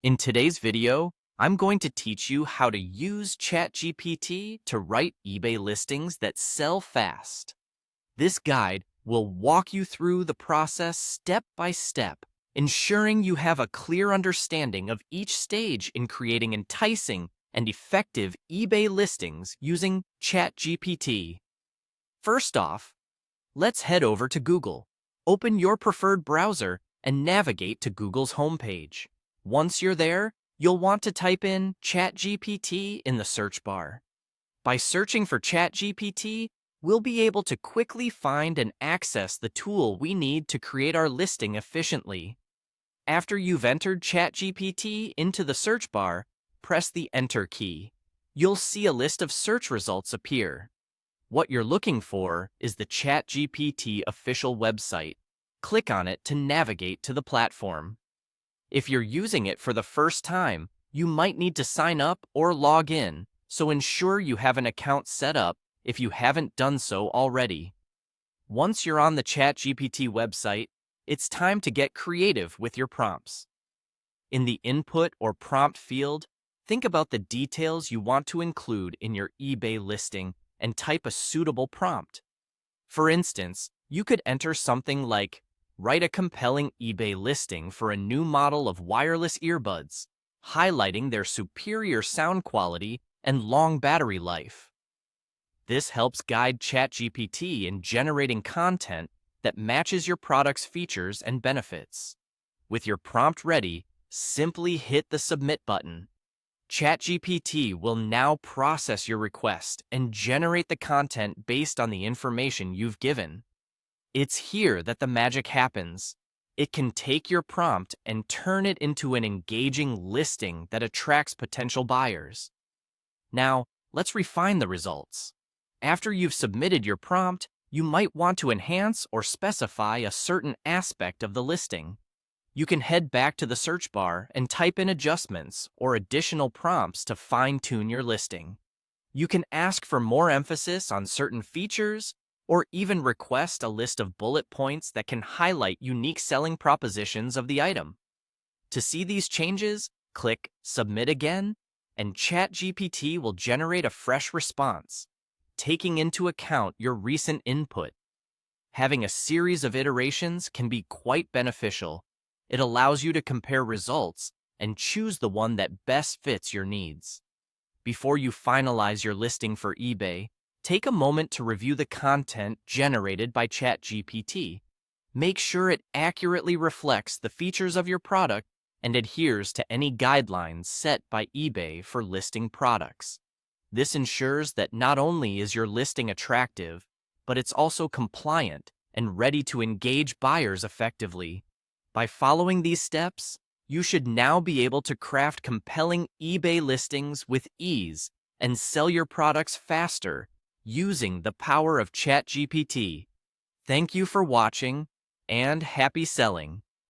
In today's video, I'm going to teach you how to use ChatGPT to write eBay listings that sell fast. This guide will walk you through the process step by step, ensuring you have a clear understanding of each stage in creating enticing and effective eBay listings using ChatGPT. First off, let's head over to Google. Open your preferred browser and navigate to Google's homepage. Once you're there, you'll want to type in ChatGPT in the search bar. By searching for ChatGPT, we'll be able to quickly find and access the tool we need to create our listing efficiently. After you've entered ChatGPT into the search bar, press the Enter key. You'll see a list of search results appear. What you're looking for is the ChatGPT official website. Click on it to navigate to the platform. If you're using it for the first time, you might need to sign up or log in, so ensure you have an account set up if you haven't done so already. Once you're on the ChatGPT website, it's time to get creative with your prompts. In the input or prompt field, think about the details you want to include in your eBay listing and type a suitable prompt. For instance, you could enter something like, "Write a compelling eBay listing for a new model of wireless earbuds, highlighting their superior sound quality and long battery life." This helps guide ChatGPT in generating content that matches your product's features and benefits. With your prompt ready, simply hit the Submit button. ChatGPT will now process your request and generate the content based on the information you've given. It's here that the magic happens. It can take your prompt and turn it into an engaging listing that attracts potential buyers. Now, let's refine the results. After you've submitted your prompt, you might want to enhance or specify a certain aspect of the listing. You can head back to the search bar and type in adjustments or additional prompts to fine-tune your listing. You can ask for more emphasis on certain features or even request a list of bullet points that can highlight unique selling propositions of the item. To see these changes, click Submit again, and ChatGPT will generate a fresh response, taking into account your recent input. Having a series of iterations can be quite beneficial. It allows you to compare results and choose the one that best fits your needs. Before you finalize your listing for eBay, take a moment to review the content generated by ChatGPT. Make sure it accurately reflects the features of your product and adheres to any guidelines set by eBay for listing products. This ensures that not only is your listing attractive, but it's also compliant and ready to engage buyers effectively. By following these steps, you should now be able to craft compelling eBay listings with ease and sell your products faster using the power of ChatGPT. Thank you for watching, and happy selling!